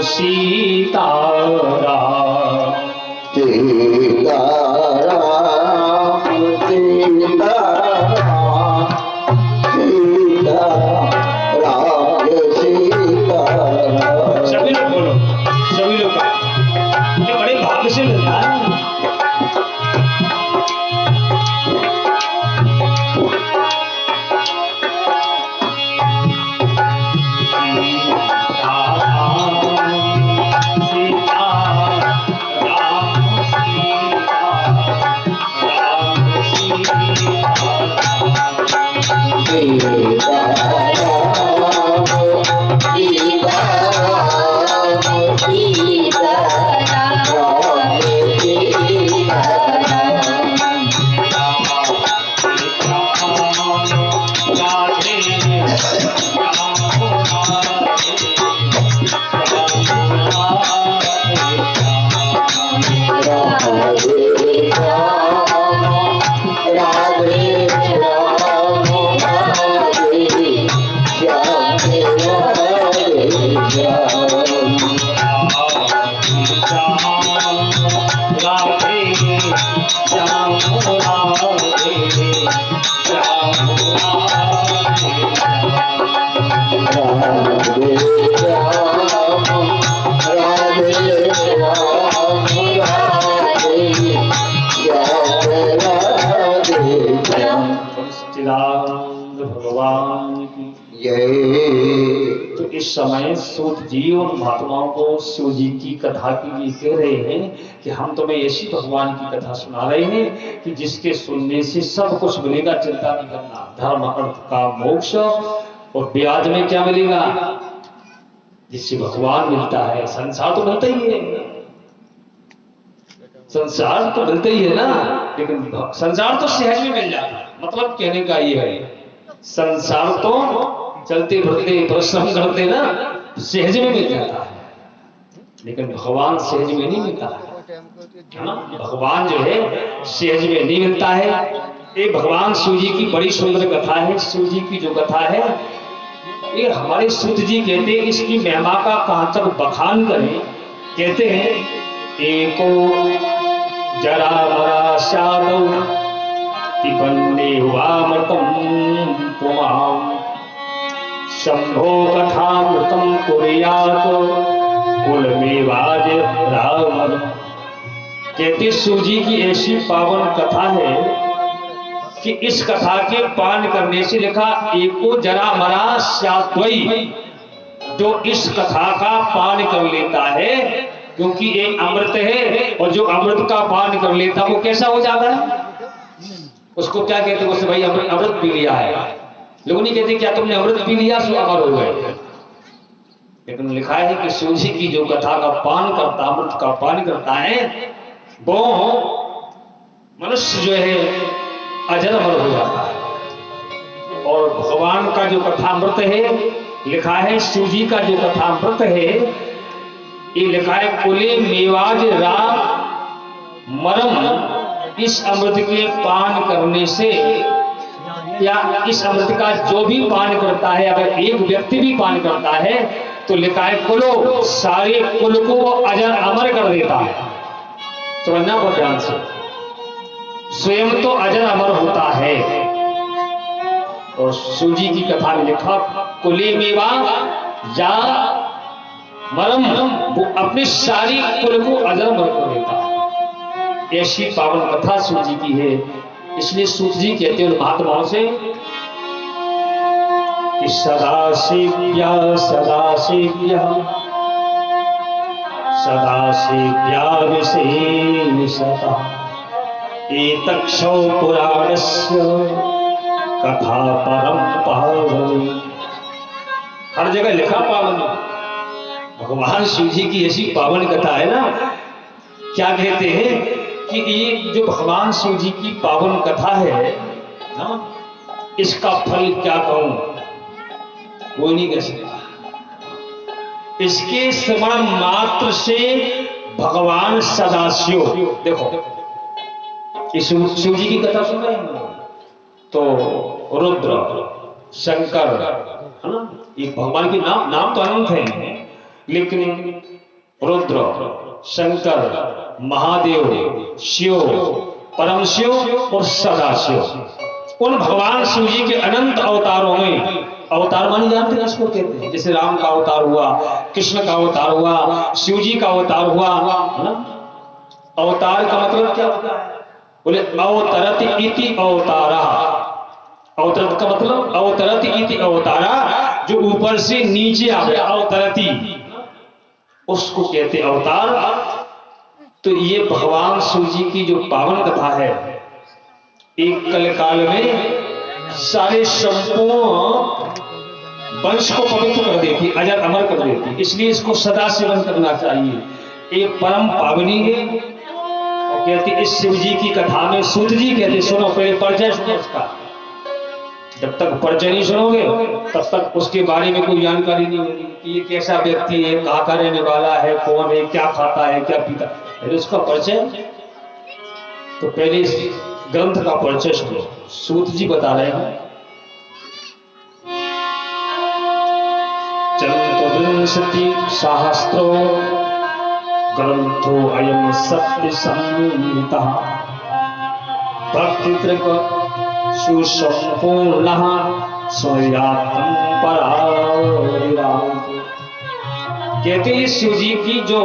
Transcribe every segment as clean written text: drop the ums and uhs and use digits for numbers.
सीताराम सीताराम सीताराम सीताराम सीताराम। सभी लोग बोलो, सभी लोग ये बड़े भाग्य से मिलता है। तो इस समय सूत जी और महात्माओं को शिव जी की कथा के लिए कह रहे हैं कि हम तुम्हें ऐसी भगवान की कथा सुना रहे हैं कि जिसके सुनने से सब कुछ मिलेगा, चिंता नहीं करना। धर्म अर्थ काम मोक्ष, और ब्याज में क्या मिलेगा? जिससे भगवान मिलता है। संसार तो मिलता ही है, संसार तो मिलता ही है ना, लेकिन संसार तो सहज में मिल जाता है। मतलब कहने का ये है, संसार तो चलते फिरते परिश्रम करते ना सहज में मिल जाता है, लेकिन भगवान सहज में नहीं मिलता है ना। भगवान जो है सहज में नहीं मिलता है। ये भगवान शिव जी की बड़ी सुंदर कथा है। शिव जी की जो कथा है, ये हमारे सूत जी कहते हैं, इसकी महिमा का कहां तक बखान करें। कहते हैं, एको जरा मरा शादौ तिपन्ने वामृतम पुमां शंभो कथामृतम कुर्यात् कुलमेवाज रावण। कहते शिव जी की ऐसी पावन कथा है कि इस कथा के पान करने से लिखा एको जरा मरा शाद्वई, जो इस कथा का पान कर लेता है, क्योंकि ये अमृत है, और जो अमृत का पान कर लेता है वो कैसा हो जाता है? उसको क्या कहते हैं? उससे भाई अमृत पी लिया है। लोग नहीं कहते क्या तुमने अमृत पी लिया सो अमर हो गए, लेकिन लिखा है कि शिव जी की जो कथा का पान करता, अमृत का पान करता है, वो मनुष्य जो है अजर अमर हो जाता है। और भगवान का जो कथामृत है, लिखा है शिव जी का जो कथामृत है, ये लिखा है कुले मेवाज रा मरम। इस अमृत के पान करने से, या इस अमृत का जो भी पान करता है, अगर एक व्यक्ति भी पान करता है तो लिखा है कुलो, सारे कुल को अजर अमर कर देता है। समझना बहुत ध्यान से, स्वयं तो अजर अमर होता है। और शिव जी की कथा में लिखा कुले मेवा या मरम, वो अपने सारी कुल को अजर अमर कर देता है। ऐसी पावन कथा शिव जी की है। इसलिए सूत जी कहते हैं महात्माओं से कि सदाशिव्या सदाशिव्या सदाशिव्या विशेषतः एतक्षौ पुराणस्य कथा परम पावन। हर जगह लिखा पावन। भगवान शिव जी की ऐसी पावन कथा है ना, क्या कहते हैं कि ये जो भगवान शिव जी की पावन कथा है ना, इसका फल क्या कहूं, कोई नहीं कह सकता। इसके श्रवण मात्र से भगवान सदाशिव, देखो शिव जी की कथा सुन रहे हैं तो रुद्र, शंकर, है ना, ये भगवान के नाम तो अनंत है, लेकिन रुद्र, शंकर, महादेव, शिव, परम शिव और सदाशिव, उन भगवान शिव जी के अनंत अवतारों में, अवतार मानी जानते हैं इसको कहते हैं, जैसे राम का अवतार हुआ, कृष्ण का अवतार हुआ, शिव जी का अवतार हुआ, है ना। अवतार का मतलब क्या होता है? बोले अवतरति इति अवतारा। अवतरत का मतलब अवतरति इति अवतारा, जो ऊपर से नीचे आ गया, अवतरति, उसको कहते अवतार। तो ये भगवान शिव जी की जो पावन कथा है, एक कल काल में सारे संपूर्ण वंश को पवित्र कर देती, अजर अमर कर देती, इसलिए इसको सदा सेवन करना चाहिए। एक परम पावनी है। और कहती इस शिव जी की कथा में सूत जी कहते, सुनो पहले परिचय सुनो इसका, जब तक परिचय नहीं सुनोगे तब तक उसके बारे में कोई जानकारी नहीं होगी कि ये कैसा व्यक्ति है, कहाँ का रहने वाला है, कौन है, क्या खाता है, क्या पीता है, उसका परिचय। तो पहले इस ग्रंथ का परिचय सुनो। सूत जी बता रहे हैं, चतुर्विंशति सहस्रो ग्रंथो अयम सत्य संहिता भक्ति त्रिक सुसंपूर्ण स्वयात्म पराविराम। कहते हैं शिव जी की जो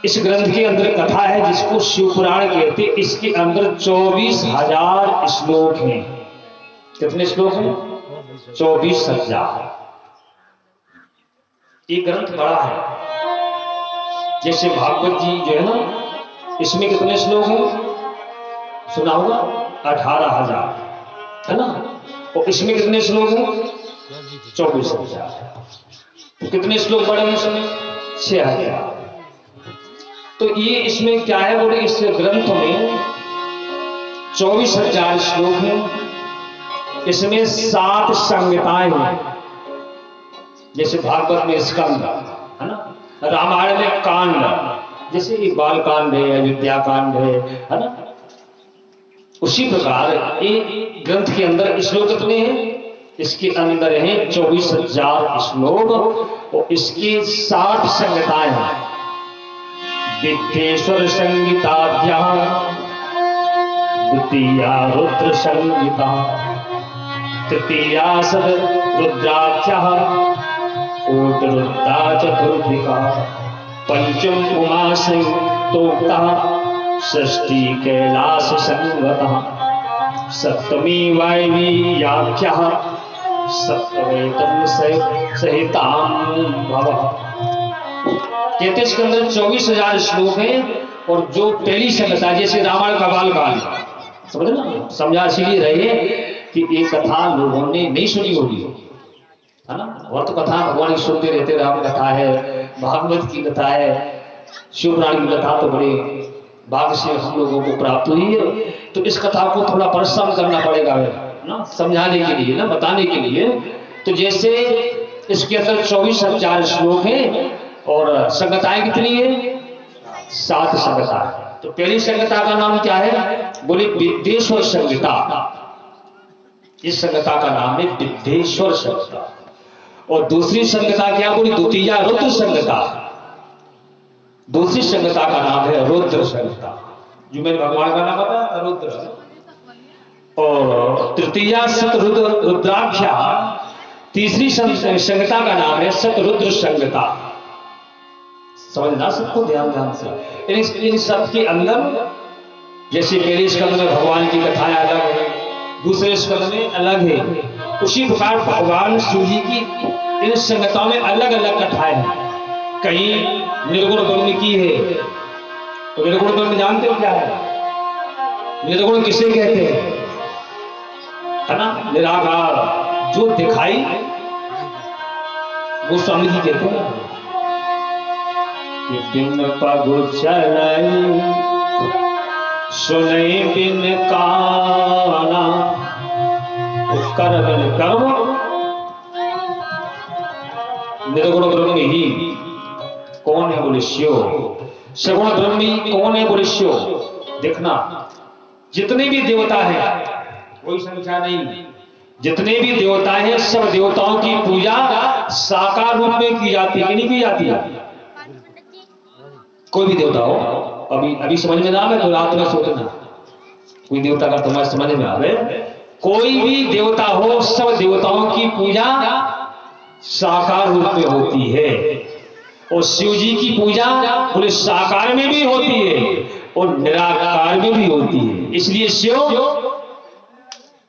इस ग्रंथ के अंदर कथा है, जिसको शिव पुराण कहते, इसके अंदर 24,000 श्लोक हैं। कितने श्लोक हैं? 24,000। ये ग्रंथ बड़ा है। जैसे भागवत जी जो है ना, इसमें कितने श्लोक हैं? सुना होगा 18,000, है ना। और इसमें कितने श्लोक हैं? 24,000। तो कितने श्लोक बड़े हैं इसमें? 6,000। तो ये इसमें क्या है? बोले इस ग्रंथ में 24,000 श्लोक हैं। इसमें 7 संहिताएं हैं। जैसे भागवत में स्कंद, है ना, रामायण में कांड, जैसे कि बाल कांड है, अयोध्या कांड है ना। उसी प्रकार एक ग्रंथ के अंदर श्लोक कितने हैं? इसके अंदर हैं 24,000 श्लोक और इसकी 7 संहिताएं हैं। विद्येश्वर संहिताभ्या द्वितीया रुद्र संहिता, तृतीया सद रुद्राख्या, कोट रुद्रा चतुर्भिका, पंचम उमा संयुक्तोक्ता, षष्ठी कैलाश संगता, सप्तमी वायवीयाख्या, सप्तवैतम सहिताम भवः। कहते इसके अंदर 24,000 श्लोक हैं। और जो पहली संहिता, जैसे रामायण का बाल कांड, समझ ना, समझा इसीलिए रहे कि एक कथा लोगों ने नहीं सुनी होगी, है ना। और तो कथा भगवान की सुनते रहते, राम कथा है, भागवत की कथा है, शिवपुराण की कथा तो बड़े भाग्य से हम लोगों को प्राप्त हुई है। तो इस कथा को थोड़ा परिश्रम करना पड़ेगा ना, समझाने के लिए ना, बताने के लिए। तो जैसे इसके अंदर 24,000 श्लोक हैं और संहिताएं कितनी है? 7 संहिता। तो पहली संहिता का नाम क्या है? बोले विद्येश्वर संहिता। इस संहिता का नाम है विद्येश्वर संहिता। और दूसरी संहिता क्या बोली? द्वितीया रुद्र संहिता। दूसरी संहिता का नाम है रुद्र संहिता, जो मेरे भगवान का नाम बताया रुद्र। और तृतीया सतरुद्र रुद्राख्या, तीसरी संहिता का नाम है सतरुद्र संहिता। समझना सबको ध्यान से। इन सब के अंदर जैसे पहले स्कंद में भगवान की कथाएं अलग है, दूसरे स्कंद में अलग है, उसी प्रकार भगवान शिव जी की इन संहिताओं में अलग अलग कथाएं हैं। कहीं निर्गुण ब्रह्म की है। तो निर्गुण ब्रह्म जानते हो क्या है? निर्गुण किसे कहते हैं? है ना, निराकार, जो दिखाई वो स्वामी जी कहते हैं कि बिन पगु चलई सुनई बिन काना, कर बिन कर्म निर्गुण ब्रह्म ही। कौन है? बोले शिव। सगुण ब्रह्मी कौन है? बोले शिव। देखना, जितने भी देवता हैं कोई संख्या नहीं, जितने भी देवता हैं सब देवताओं की पूजा साकार रूप में की जाती है कि नहीं की जाती है? कोई भी देवता हो, अभी अभी समझ में ना आवे तो रात में सोचना, कोई देवता का तुम्हारे समझ में आवे, कोई भी देवता हो सब देवताओं की पूजा साकार रूप में होती है। और शिव जी की पूजा बोले साकार में भी होती है और निराकार में भी होती है। इसलिए शिव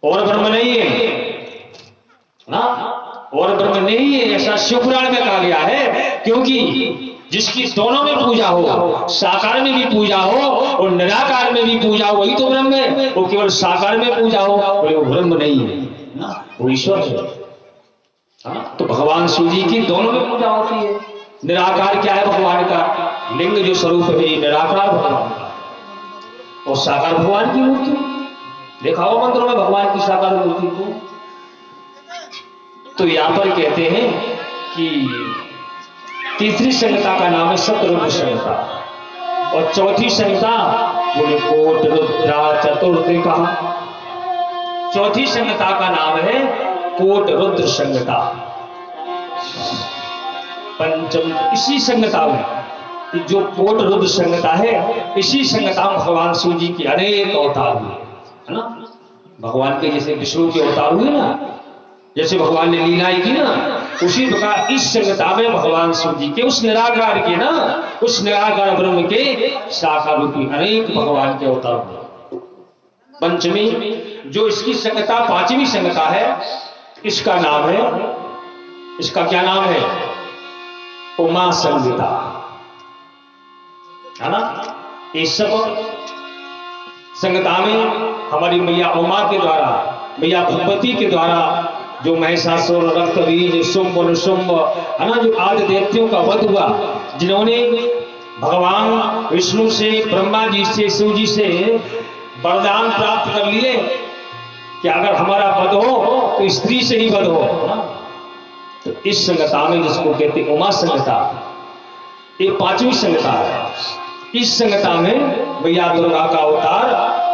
और ब्रह्म नहीं है ना, और ब्रह्म नहीं है ऐसा शिव पुराण में कहा गया है। क्योंकि जिसकी दोनों में पूजा हो, साकार में भी पूजा हो और निराकार में भी पूजा हो, वही तो ब्रह्म है। वो केवल साकार में पूजा हो बोले वो ब्रह्म नहीं है ना, वो ईश्वर है। तो भगवान शिव जी की दोनों में पूजा होती है। निराकार क्या है भगवान का? लिंग जो स्वरूप है ये निराकार भगवान का, और साकार भगवान की मूर्ति। देखा हो मंदिरों में भगवान की साकार मूर्ति को। तो यहां पर कहते हैं कि तीसरी संहिता का नाम है सतरुद्र संहिता, और चौथी संहिता बोले कोट रुद्रा चतुर्थी कहा। चौथी संहिता का नाम है कोट रुद्र संहिता। पंचम इसी संहिता में जो कोट रुद्र संहिता है, इसी संहिता में भगवान शिव जी के अनेक अवतार हुए है ना। भगवान के जैसे विष्णु के अवतार हुए ना, जैसे भगवान ने लीलाएं की ना, उसी प्रकार इस संहिता में भगवान शिव जी के उस निराकार के ना, उस निराकार ब्रह्म के साकार रूपी अनेक भगवान के अवतार हुए। पंचमी जो इसकी संहिता पांचवी संहिता है, इसका नाम है, इसका क्या नाम है? उमा संहिता है ना। इस सब संहिता में हमारी मैया उमा के द्वारा, मैया भगवती के द्वारा जो महिषासुर, रक्तबीज, शुंभ निशुंभ है ना, जो आदि देवताओं का वध हुआ, जिन्होंने भगवान विष्णु से, ब्रह्मा जी से, शिव जी से वरदान प्राप्त कर लिए कि अगर हमारा वध हो तो स्त्री से ही वध हो। तो इस संहिता में जिसको कहते उमा संहिता, ये पांचवी संहिता है। इस संहिता में मैया दुर्गा का अवतार,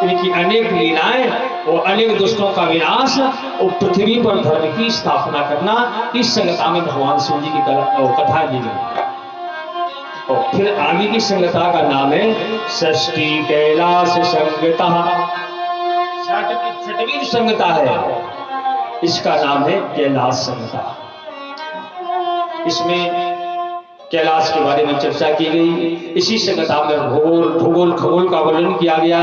इनकी अनेक लीलाएं और अनेक दुष्टों का विनाश और पृथ्वी पर धर्म की स्थापना करना, इस संहिता में भगवान शिव जी की कथा दी गई। और फिर आगे की संहिता का नाम है षष्ठी कैलाश संहिता। छठवीं संहिता है, इसका नाम है कैलाश संहिता। इसमें कैलाश के बारे में चर्चा की गई। इसी संहिता में भूगोल खगोल का वर्णन किया गया।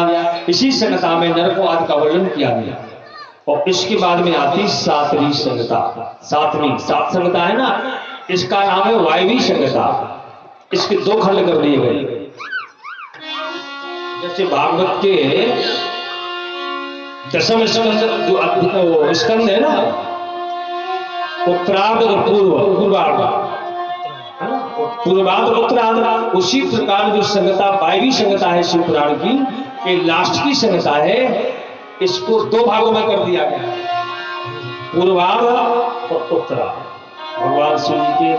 इसी संहिता में नरक आदि का वर्णन किया गया। और इसके बाद में आती सातवीं संहिता। सात संहिता है ना, इसका नाम है वायवी संहिता। इसके दो खंड कर दिए गए। जैसे भागवत के दशम स्कंद जो स्कंद है ना, उत्तरार्ध और पूर्वार्ध, पूर्वार्ध उत्तरार्ध, उसी प्रकार जो संहिता वायवी संहिता है शिव पुराण की, ये लास्ट की संहिता है। इसको दो भागों में कर दिया गया, पूर्वार्ध और उत्तरार्ध। भगवान शिव जी के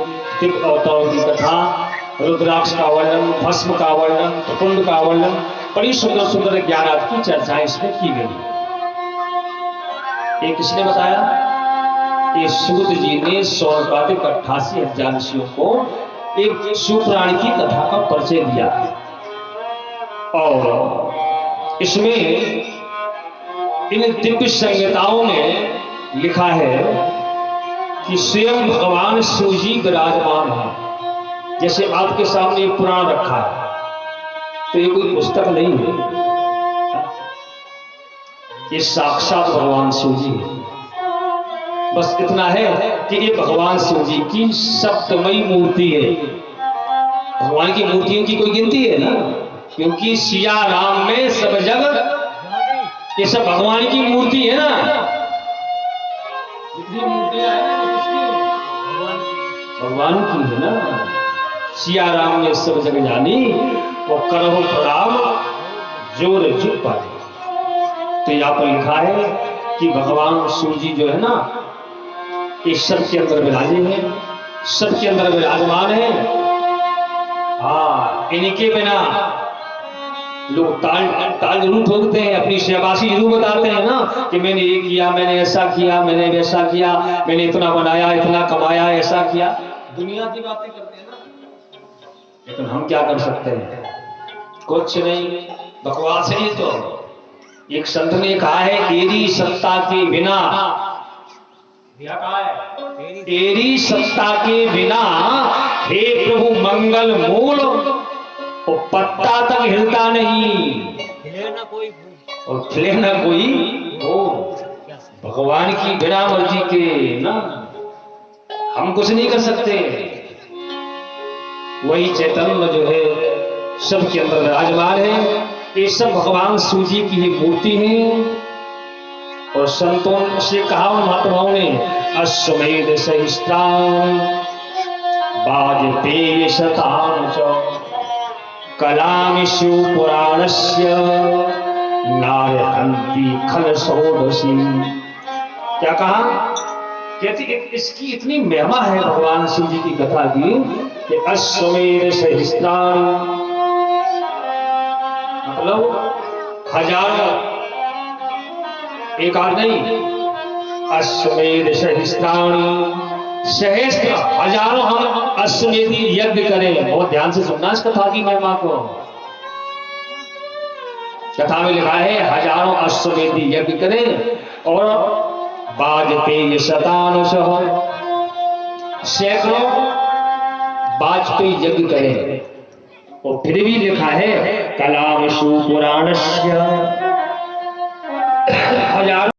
दिव्य अवतारों की कथा, रुद्राक्ष का वर्णन, भस्म का वर्णन, कुंड का वर्णन, बड़ी सुंदर सुंदर ज्ञानार्थ की चर्चाएं इसमें की गई। ये किसने बताया? ये सूत जी ने 188,000 ऋषियों को एक शिव पुराण की कथा का परिचय दिया। और इसमें इन दिव्य संहिताओं में लिखा है कि स्वयं भगवान शिव जी विराजमान है। जैसे आपके सामने एक पुराण रखा है, तो ये कोई पुस्तक नहीं है, ये साक्षात भगवान शिव जी है। बस इतना है कि ये भगवान शिव जी की सप्तमयी मूर्ति है। भगवान की मूर्तियों की कोई गिनती है ना, क्योंकि सिया राम में सब जग, ये सब भगवान की मूर्ति है ना। जितनी मूर्तियां है ना, भगवान की है ना। सिया राम में सब जग जानी, वो करहो प्रणाम जोर झुक पाए। तो यहाँ पर लिखा है कि भगवान शिव जी जो है ना, ये सब के अंदर विराजे हैं, सब के अंदर विराजमान है। हाँ, इनके बिना लोग ताल ताल जरूर ठोकते हैं, अपनी शाबाशी जरूर बताते हैं ना कि मैंने ये किया, मैंने ऐसा किया, मैंने वैसा किया, मैंने इतना बनाया, इतना कमाया, ऐसा किया, दुनिया की बातें करते हैं ना। लेकिन हम क्या कर सकते हैं? कुछ नहीं, बकवास है ये तो। एक संत ने कहा है, तेरी सत्ता के बिना, क्या कहा है? तेरी सत्ता के बिना हे प्रभु मंगल मूल और पत्ता तक हिलता नहीं, हिले ना कोई और खिले ना कोई हो। भगवान की बिना मर्जी के ना हम कुछ नहीं कर सकते। वही चैतन्य जो है सबके अंदर विराजमान है। ये सब भगवान शिव जी की ही मूर्ति है। और संतों से कहा उन महात्माओं ने, अश्वमेध सहस्त्राम वाजपेय शतान च कलामि शिव पुराणस्य नारहन्ति खल षोडशी। क्या कहा? कहती इसकी इतनी महिमा है भगवान शिव जी की कथा की कि अश्वमेध सहस्त्राम, मतलब हजारों, एक आध नहीं, अश्वमेध सहस्त्राणि, सहस्त्र हजारों हम अश्वमेधी यज्ञ करें। बहुत ध्यान से सुनना इस कथा की महिमा को। कथा में लिखा है हजारों अश्वमेधी यज्ञ करें और वाजपेय शतानुशः, सैकड़ों वाजपेयी यज्ञ करें। और फिर भी लिखा है कलामशु पुराणस्य, हजारों